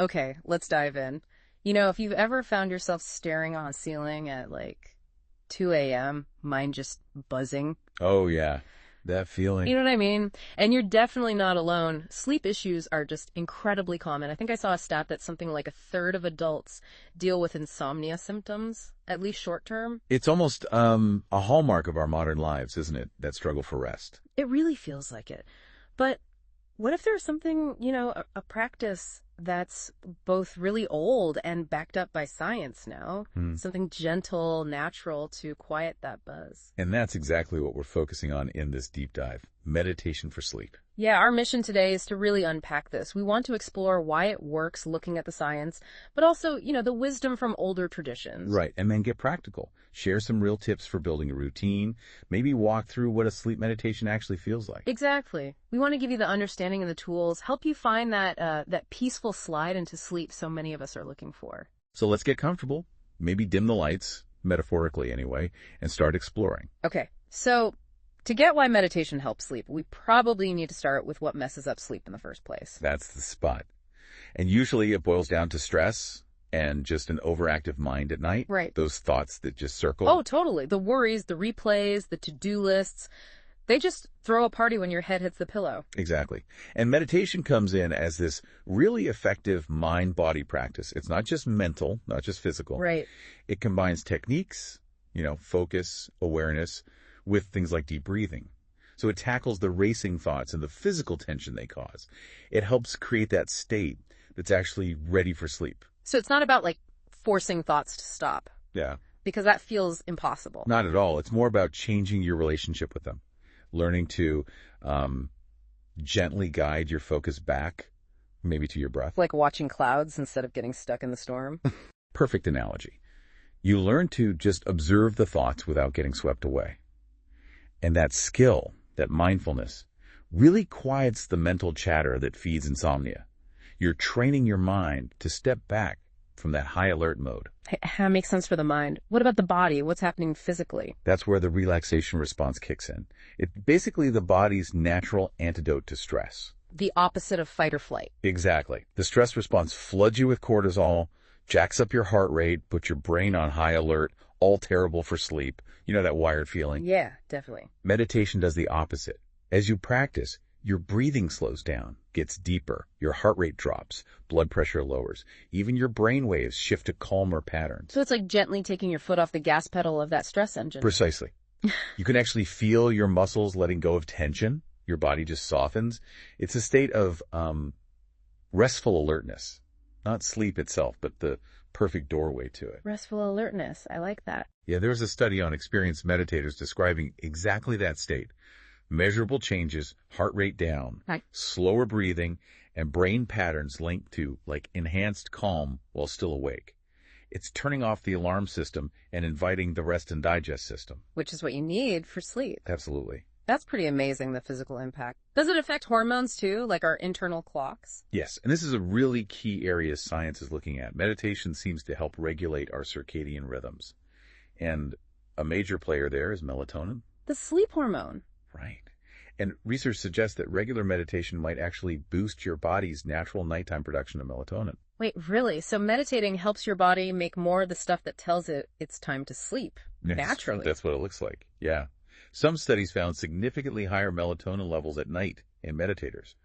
Okay, let's dive in. If you've ever found yourself staring on a ceiling at like 2 a.m., mind just buzzing, Oh, yeah. That feeling. you know what I mean? And you're definitely not alone. Sleep issues are just incredibly common. I think I saw a stat that something like a third of adults deal with insomnia symptoms, at least short term. It's almost a hallmark of our modern lives, isn't it? That struggle for rest. It really feels like it. But what if there's something, a practice that's both really old and backed up by science now? Hmm. Something gentle, natural to quiet that buzz. And that's exactly what we're focusing on in this deep dive, meditation for sleep. Yeah, our mission today is to really unpack this. We want to explore why it works, looking at the science, but also, the wisdom from older traditions. Right, and then get practical. Share some real tips for building a routine. Maybe walk through what a sleep meditation actually feels like. Exactly. We want to give you the understanding and the tools, help you find that peaceful slide into sleep so many of us are looking for. So let's get comfortable, maybe dim the lights, metaphorically anyway, and start exploring. Okay, so to get why meditation helps sleep, we probably need to start with what messes up sleep in the first place. That's the spot. And usually it boils down to stress and just an overactive mind at night. Right. Those thoughts that just circle. Oh, totally. The worries, the replays, the to-do lists, they just throw a party when your head hits the pillow. Exactly. And meditation comes in as this really effective mind-body practice. It's not just mental, not just physical. Right. It combines techniques, focus, awareness, with things like deep breathing. So it tackles the racing thoughts and the physical tension they cause. It helps create that state that's actually ready for sleep. So it's not about like forcing thoughts to stop, Yeah, because that feels impossible. not at all. It's more about changing your relationship with them, learning to gently guide your focus back, maybe to your breath. Like watching clouds instead of getting stuck in the storm. Perfect analogy. You learn to just observe the thoughts without getting swept away. And that skill, that mindfulness, really quiets the mental chatter that feeds insomnia. You're training your mind to step back from that high alert mode. That makes sense for the mind. What about the body? What's happening physically? That's where the relaxation response kicks in. It's basically the body's natural antidote to stress. The opposite of fight or flight. Exactly. The stress response floods you with cortisol, jacks up your heart rate, puts your brain on high alert, all terrible for sleep. You know that wired feeling? Yeah, definitely. Meditation does the opposite. As you practice, your breathing slows down, gets deeper, your heart rate drops, blood pressure lowers, even your brain waves shift to calmer patterns. So it's like gently taking your foot off the gas pedal of that stress engine. Precisely. You can actually feel your muscles letting go of tension. Your body just softens. It's a state of restful alertness, not sleep itself, but the perfect doorway to it. Restful alertness. I like that. Yeah, there was a study on experienced meditators describing exactly that state. Measurable changes, heart rate down, Right. slower breathing, and brain patterns linked to like enhanced calm while still awake. It's turning off the alarm system and inviting the rest and digest system. Which is what you need for sleep. Absolutely. That's pretty amazing, the physical impact. Does it affect hormones too, like our internal clocks? Yes, and this is a really key area science is looking at. Meditation seems to help regulate our circadian rhythms. And a major player there is melatonin. The sleep hormone. Right. And research suggests that regular meditation might actually boost your body's natural nighttime production of melatonin. Wait, really? So meditating helps your body make more of the stuff that tells it it's time to sleep, Yes, naturally. That's what it looks like. Yeah. Some studies found significantly higher melatonin levels at night in meditators.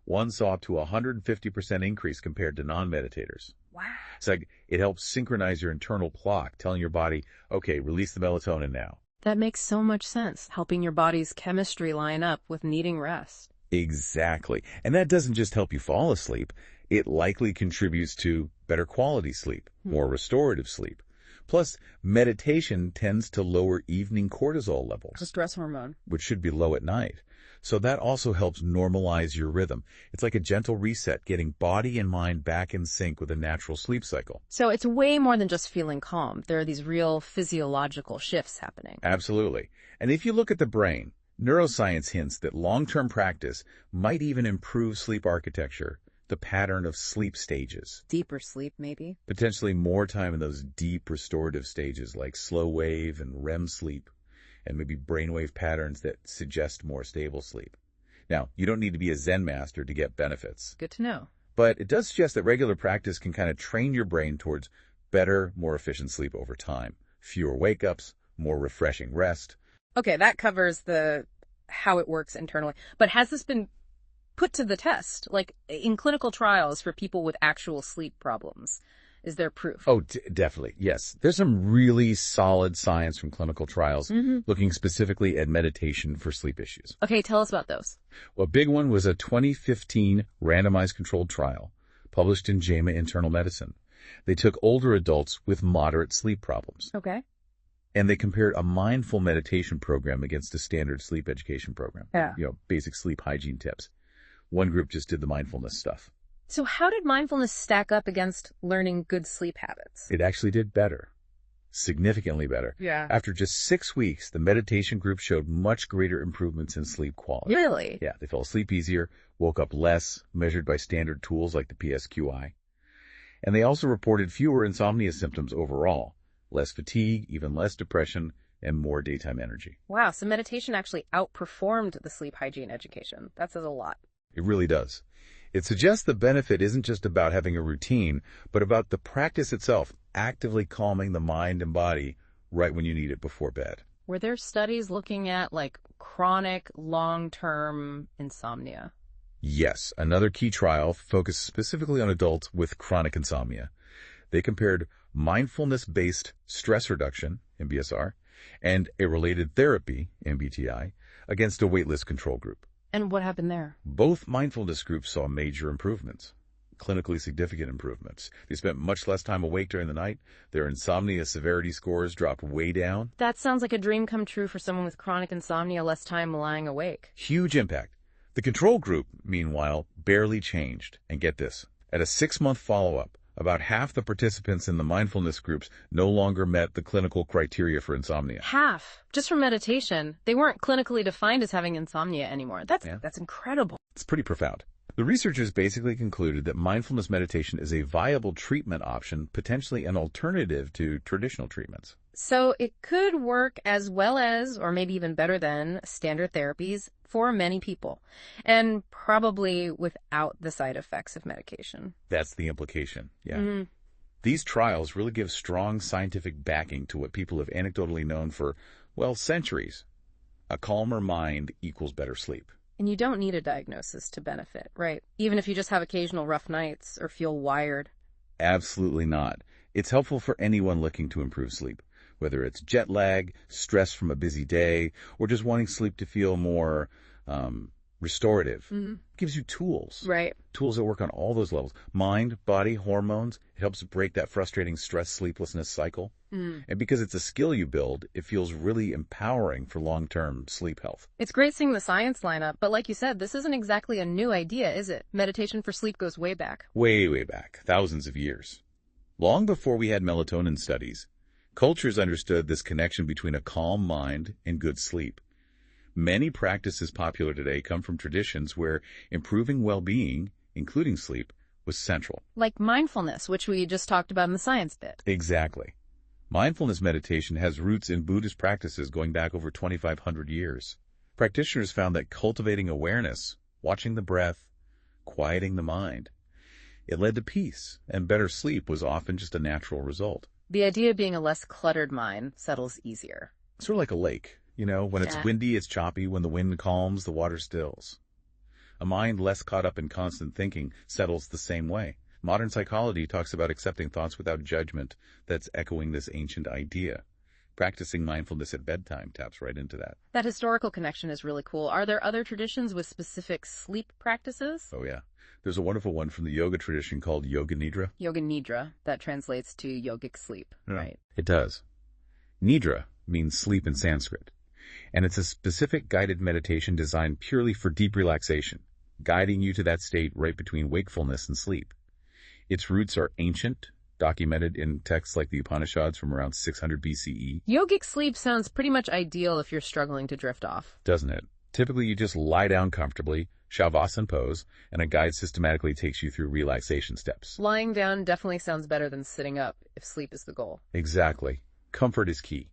One saw up to a 150% increase compared to non-meditators. Wow. It's like it helps synchronize your internal clock, telling your body, okay, release the melatonin now. That makes so much sense, helping your body's chemistry line up with needing rest. Exactly. And that doesn't just help you fall asleep. It likely contributes to better quality sleep, more restorative sleep. Plus, meditation tends to lower evening cortisol levels, The stress hormone. which should be low at night. So that also helps normalize your rhythm. It's like a gentle reset, getting body and mind back in sync with a natural sleep cycle. So it's way more than just feeling calm. There are these real physiological shifts happening. Absolutely. And if you look at the brain, neuroscience hints that long-term practice might even improve sleep architecture, the pattern of sleep stages. Deeper sleep, maybe? Potentially more time in those deep restorative stages like slow wave and REM sleep, and maybe brainwave patterns that suggest more stable sleep. Now, you don't need to be a Zen master to get benefits. Good to know. But it does suggest that regular practice can kind of train your brain towards better, more efficient sleep over time. Fewer wake-ups, more refreshing rest. Okay, that covers the how it works internally. But has this been put to the test, like in clinical trials for people with actual sleep problems? Is there proof? Oh, definitely. Yes. There's some really solid science from clinical trials looking specifically at meditation for sleep issues. Okay, tell us about those. Well, a big one was a 2015 randomized controlled trial published in JAMA Internal Medicine. They took older adults with moderate sleep problems, Okay. and they compared a mindful meditation program against a standard sleep education program. Yeah. Basic sleep hygiene tips. One group just did the mindfulness stuff. So how did mindfulness stack up against learning good sleep habits? It actually did better. Significantly better. Yeah. After just 6 weeks, the meditation group showed much greater improvements in sleep quality. Really? Yeah, they fell asleep easier, woke up less, measured by standard tools like the PSQI. And they also reported fewer insomnia symptoms overall, less fatigue, even less depression, and more daytime energy. Wow, so meditation actually outperformed the sleep hygiene education. That says a lot. It really does. It suggests the benefit isn't just about having a routine, but about the practice itself, actively calming the mind and body right when you need it before bed. Were there studies looking at like chronic long-term insomnia? Yes, another key trial focused specifically on adults with chronic insomnia. They compared mindfulness-based stress reduction, MBSR, and a related therapy, MBTI, against a waitlist control group. And what happened there? Both mindfulness groups saw major improvements, clinically significant improvements. They spent much less time awake during the night. Their insomnia severity scores dropped way down. That sounds like a dream come true for someone with chronic insomnia, less time lying awake. Huge impact. The control group, meanwhile, barely changed. And get this, at a 6-month follow-up, about half the participants in the mindfulness groups no longer met the clinical criteria for insomnia. Half. Just from meditation. They weren't clinically defined as having insomnia anymore. That's incredible. It's pretty profound. The researchers basically concluded that mindfulness meditation is a viable treatment option, potentially an alternative to traditional treatments. So it could work as well as, or maybe even better than, standard therapies for many people, and probably without the side effects of medication. That's the implication, yeah. These trials really give strong scientific backing to what people have anecdotally known for, well, centuries. A calmer mind equals better sleep. And you don't need a diagnosis to benefit, right? Even if you just have occasional rough nights or feel wired. Absolutely not. It's helpful for anyone looking to improve sleep, whether it's jet lag, stress from a busy day, or just wanting sleep to feel more restorative. It gives you tools. Right. Tools that work on all those levels. Mind, body, hormones. It helps break that frustrating stress sleeplessness cycle. And because it's a skill you build, it feels really empowering for long-term sleep health. It's great seeing the science line up, but like you said, this isn't exactly a new idea, is it? Meditation for sleep goes way back. Way, way back. Thousands of years. Long before we had melatonin studies, cultures understood this connection between a calm mind and good sleep. Many practices popular today come from traditions where improving well-being, including sleep, was central. Like mindfulness, which we just talked about in the science bit. Exactly. Mindfulness meditation has roots in Buddhist practices going back over 2,500 years. Practitioners found that cultivating awareness, watching the breath, quieting the mind, it led to peace, and better sleep was often just a natural result. The idea of being a less cluttered mind settles easier. Sort of like a lake. When it's windy, it's choppy. When the wind calms, the water stills. A mind less caught up in constant thinking settles the same way. Modern psychology talks about accepting thoughts without judgment. That's echoing this ancient idea. Practicing mindfulness at bedtime taps right into that. That historical connection is really cool. Are there other traditions with specific sleep practices? Oh, yeah. There's a wonderful one from the yoga tradition called Yoga Nidra. Yoga Nidra. That translates to yogic sleep, right? It does. Nidra means sleep in Sanskrit. And it's a specific guided meditation designed purely for deep relaxation, guiding you to that state right between wakefulness and sleep. Its roots are ancient, documented in texts like the Upanishads from around 600 BCE. Yogic sleep sounds pretty much ideal if you're struggling to drift off. Doesn't it? Typically, you just lie down comfortably, Shavasana pose, and a guide systematically takes you through relaxation steps. Lying down definitely sounds better than sitting up if sleep is the goal. Exactly. Comfort is key.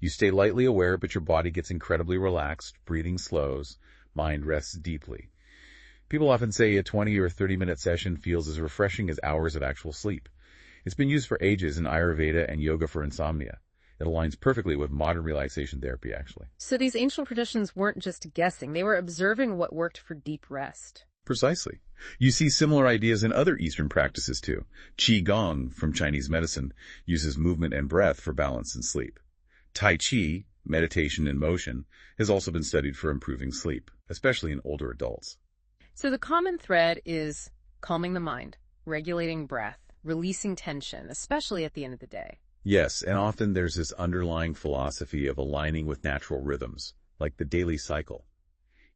You stay lightly aware, but your body gets incredibly relaxed, breathing slows, mind rests deeply. People often say a 20 or 30-minute session feels as refreshing as hours of actual sleep. It's been used for ages in Ayurveda and yoga for insomnia. It aligns perfectly with modern relaxation therapy, actually. So these ancient traditions weren't just guessing, they were observing what worked for deep rest. Precisely. You see similar ideas in other Eastern practices, too. Qigong, from Chinese medicine, uses movement and breath for balance and sleep. Tai Chi, meditation in motion, has also been studied for improving sleep, especially in older adults. So the common thread is calming the mind, regulating breath, releasing tension, especially at the end of the day. Yes, and often there's this underlying philosophy of aligning with natural rhythms, like the daily cycle.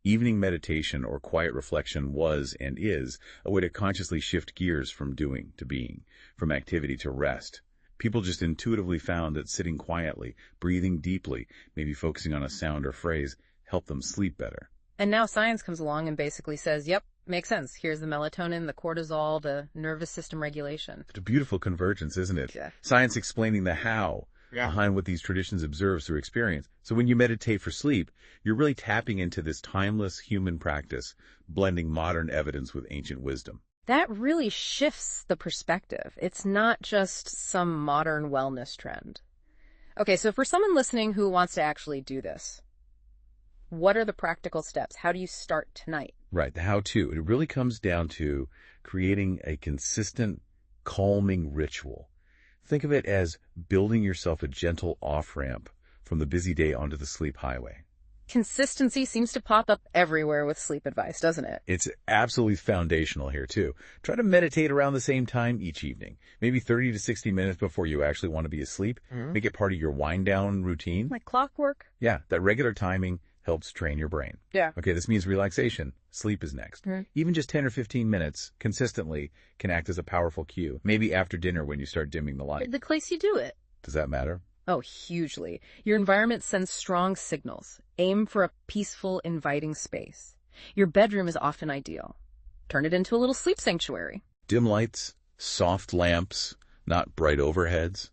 Evening meditation or quiet reflection was and is a way to consciously shift gears from doing to being, from activity to rest. People just intuitively found that sitting quietly, breathing deeply, maybe focusing on a sound or phrase, helped them sleep better. And now science comes along and basically says, yep, makes sense. Here's the melatonin, the cortisol, the nervous system regulation. It's a beautiful convergence, isn't it? Yeah. Science explaining the how behind what these traditions observe through experience. So when you meditate for sleep, you're really tapping into this timeless human practice, blending modern evidence with ancient wisdom. That really shifts the perspective. It's not just some modern wellness trend. Okay, so for someone listening who wants to actually do this, what are the practical steps? How do you start tonight? Right, the how-to. It really comes down to creating a consistent, calming ritual. Think of it as building yourself a gentle off-ramp from the busy day onto the sleep highway. Consistency seems to pop up everywhere with sleep advice, doesn't it? It's absolutely foundational here, too. Try to meditate around the same time each evening, maybe 30 to 60 minutes before you actually want to be asleep. Make it part of your wind-down routine. Like clockwork? Yeah, that regular timing helps train your brain. Yeah. Okay, this means relaxation. Sleep is next. Even just 10 or 15 minutes consistently can act as a powerful cue. Maybe after dinner when you start dimming the light. The place you do it. Does that matter? Oh, hugely. Your environment sends strong signals. Aim for a peaceful, inviting space. Your bedroom is often ideal. Turn it into a little sleep sanctuary. Dim lights, soft lamps, not bright overheads.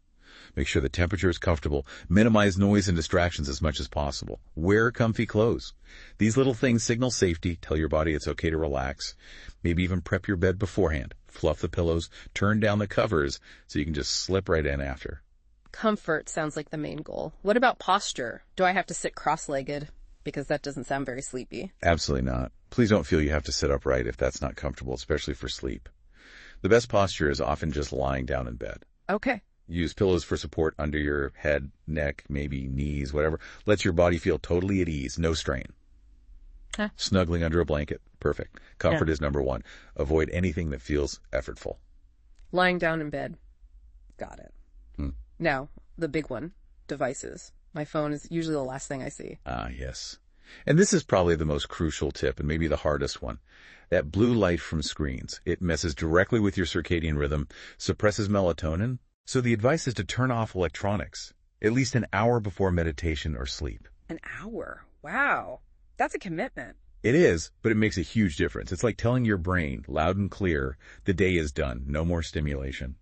Make sure the temperature is comfortable. Minimize noise and distractions as much as possible. Wear comfy clothes. These little things signal safety, tell your body it's okay to relax. Maybe even prep your bed beforehand. Fluff the pillows, turn down the covers so you can just slip right in after. Comfort sounds like the main goal. What about posture? Do I have to sit cross-legged? Because that doesn't sound very sleepy. Absolutely not. Please don't feel you have to sit upright if that's not comfortable, especially for sleep. The best posture is often just lying down in bed. Okay. Use pillows for support under your head, neck, maybe knees, whatever. Lets your body feel totally at ease, no strain. Huh. Snuggling under a blanket, perfect. Comfort is number one. Avoid anything that feels effortful. Lying down in bed. Got it. Now, the big one, devices. My phone is usually the last thing I see. Ah, yes. And this is probably the most crucial tip and maybe the hardest one. That blue light from screens. It messes directly with your circadian rhythm, suppresses melatonin. So the advice is to turn off electronics, at least an hour before meditation or sleep. An hour? Wow. That's a commitment. It is, but it makes a huge difference. It's like telling your brain, loud and clear, the day is done, no more stimulation.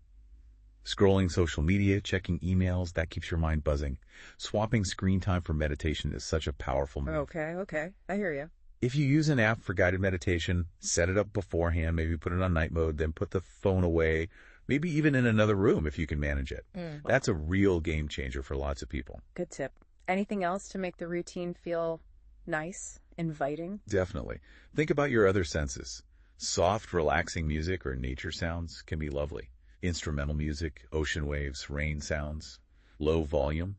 Scrolling social media, checking emails, that keeps your mind buzzing. Swapping screen time for meditation is such a powerful move. Okay. I hear you. If you use an app for guided meditation, set it up beforehand, maybe put it on night mode, then put the phone away, maybe even in another room if you can manage it. That's a real game changer for lots of people. Good tip. Anything else to make the routine feel nice, inviting? Definitely. Think about your other senses. Soft, relaxing music or nature sounds can be lovely. Instrumental music, ocean waves, rain sounds, low volume.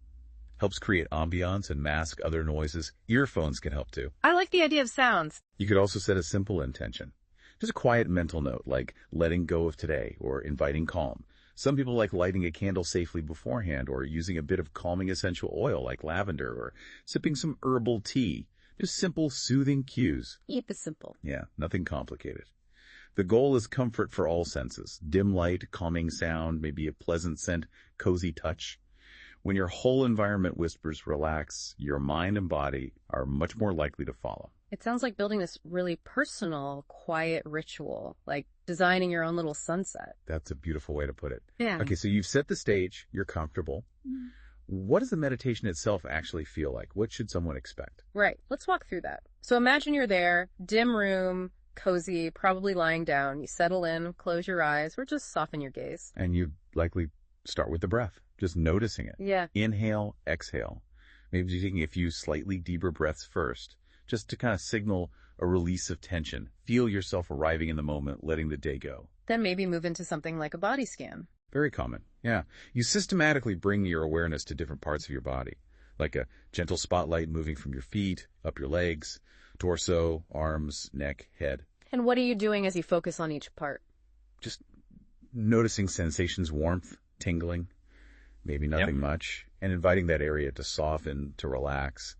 Helps create ambiance and mask other noises. Earphones can help too. I like the idea of sounds. You could also set a simple intention. Just a quiet mental note like letting go of today or inviting calm. Some people like lighting a candle safely beforehand or using a bit of calming essential oil like lavender or sipping some herbal tea. Just simple, soothing cues. Keep it simple. Yeah, nothing complicated. The goal is comfort for all senses. Dim light, calming sound, maybe a pleasant scent, cozy touch. When your whole environment whispers relax, your mind and body are much more likely to follow. It sounds like building this really personal, quiet ritual, like designing your own little sunset. That's a beautiful way to put it. Yeah. Okay, so you've set the stage, you're comfortable. What does the meditation itself actually feel like? What should someone expect? Right. Let's walk through that. So imagine you're there, dim room, cozy, probably lying down. You settle in, close your eyes, or just soften your gaze. And you likely start with the breath, just noticing it. Yeah. Inhale, exhale. Maybe you're taking a few slightly deeper breaths first, just to kind of signal a release of tension. Feel yourself arriving in the moment, letting the day go. Then maybe move into something like a body scan. Very common, yeah. You systematically bring your awareness to different parts of your body, like a gentle spotlight moving from your feet, up your legs, torso, arms, neck, head. And what are you doing as you focus on each part? Just noticing sensations, warmth, tingling, maybe nothing much, and inviting that area to soften, to relax,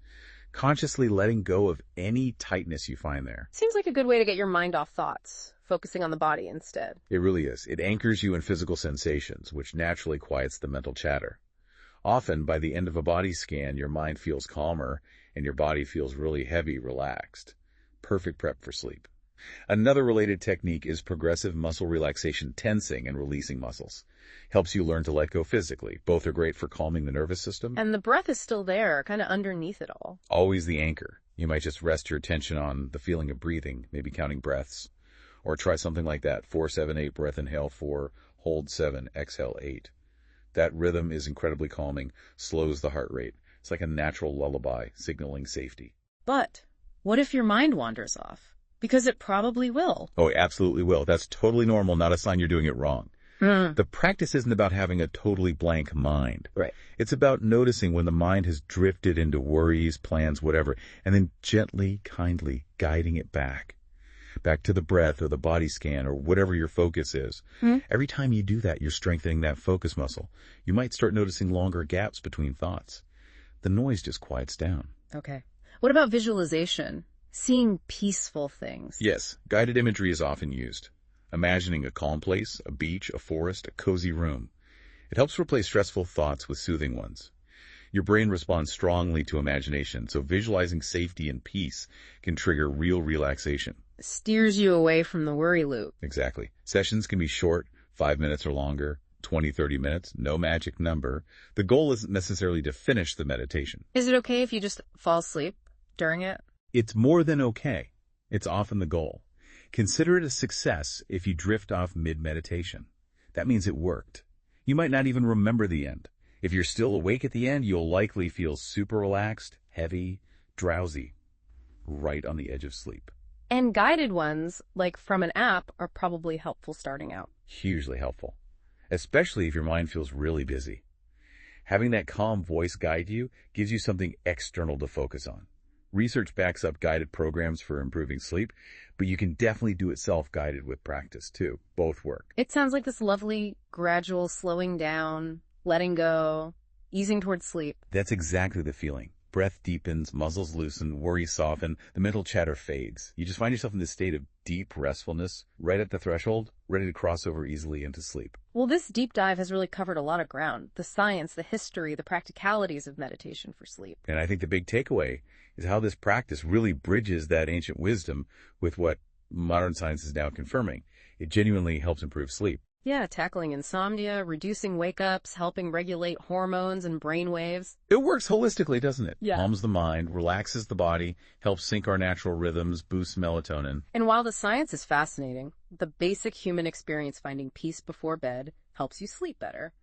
consciously letting go of any tightness you find there. Seems like a good way to get your mind off thoughts, focusing on the body instead. It really is. It anchors you in physical sensations, which naturally quiets the mental chatter. Often, by the end of a body scan, your mind feels calmer and your body feels really heavy, relaxed. Perfect prep for sleep. Another related technique is progressive muscle relaxation, tensing and releasing muscles. Helps you learn to let go physically. Both are great for calming the nervous system. And the breath is still there, kind of underneath it all. Always the anchor. You might just rest your attention on the feeling of breathing, maybe counting breaths. Or try something like that. 4, 7, 8, breath inhale 4, hold 7, exhale 8. That rhythm is incredibly calming, slows the heart rate. It's like a natural lullaby, signaling safety. But what if your mind wanders off? Because it probably will. Oh, it absolutely will. That's totally normal, not a sign you're doing it wrong. The practice isn't about having a totally blank mind. Right. It's about noticing when the mind has drifted into worries, plans, whatever, and then gently, kindly guiding it back to the breath or the body scan or whatever your focus is. Every time you do that, you're strengthening that focus muscle. You might start noticing longer gaps between thoughts. The noise just quiets down. Okay. What about visualization? Seeing peaceful things. Yes, guided imagery is often used. Imagining a calm place, a beach, a forest, a cozy room. It helps replace stressful thoughts with soothing ones. Your brain responds strongly to imagination, so visualizing safety and peace can trigger real relaxation. Steers you away from the worry loop. Exactly. Sessions can be short, 5 minutes or longer, 20, 30 minutes, no magic number. The goal isn't necessarily to finish the meditation. Is it okay if you just fall asleep during it? It's more than okay. It's often the goal. Consider it a success if you drift off mid-meditation. That means it worked. You might not even remember the end. If you're still awake at the end, you'll likely feel super relaxed, heavy, drowsy, right on the edge of sleep. And guided ones, like from an app, are probably helpful starting out. Hugely helpful, especially if your mind feels really busy. Having that calm voice guide you gives you something external to focus on. Research backs up guided programs for improving sleep, but you can definitely do it self-guided with practice too. Both work. It sounds like this lovely, gradual slowing down, letting go, easing towards sleep. That's exactly the feeling. Breath deepens, muscles loosen, worries soften, the mental chatter fades. You just find yourself in this state of deep restfulness, right at the threshold, ready to cross over easily into sleep. Well, this deep dive has really covered a lot of ground. The science, the history, the practicalities of meditation for sleep. And I think the big takeaway is how this practice really bridges that ancient wisdom with what modern science is now confirming. It genuinely helps improve sleep. Yeah, tackling insomnia, reducing wake-ups, helping regulate hormones and brain waves. It works holistically, doesn't it? Yeah. Calms the mind, relaxes the body, helps sync our natural rhythms, boosts melatonin. And while the science is fascinating, the basic human experience finding peace before bed helps you sleep better.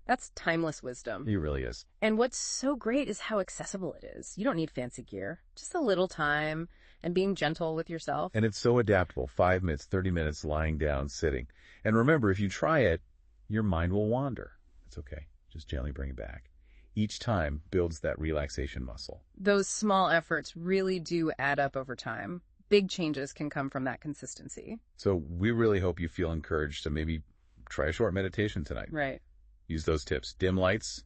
That's timeless wisdom. It really is. And what's so great is how accessible it is. You don't need fancy gear, just a little time and being gentle with yourself. And it's so adaptable. 5 minutes, 30 minutes, lying down, sitting. And remember, if you try it, your mind will wander. It's okay. Just gently bring it back. Each time builds that relaxation muscle. Those small efforts really do add up over time. Big changes can come from that consistency. So we really hope you feel encouraged to maybe try a short meditation tonight. Right. Use those tips. Dim lights,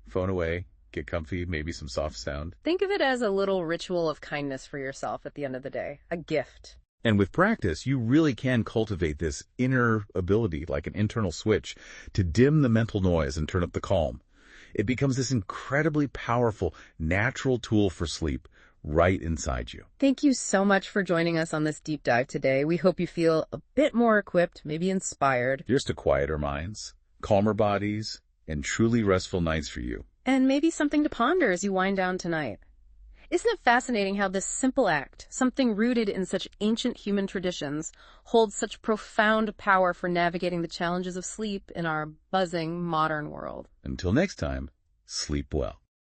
phone away, get comfy, maybe some soft sound. Think of it as a little ritual of kindness for yourself at the end of the day. A gift. And with practice, you really can cultivate this inner ability, like an internal switch, to dim the mental noise and turn up the calm. It becomes this incredibly powerful, natural tool for sleep right inside you. Thank you so much for joining us on this deep dive today. We hope you feel a bit more equipped, maybe inspired. Here's to quieter minds, calmer bodies, and truly restful nights for you. And maybe something to ponder as you wind down tonight. Isn't it fascinating how this simple act, something rooted in such ancient human traditions, holds such profound power for navigating the challenges of sleep in our buzzing modern world? Until next time, sleep well.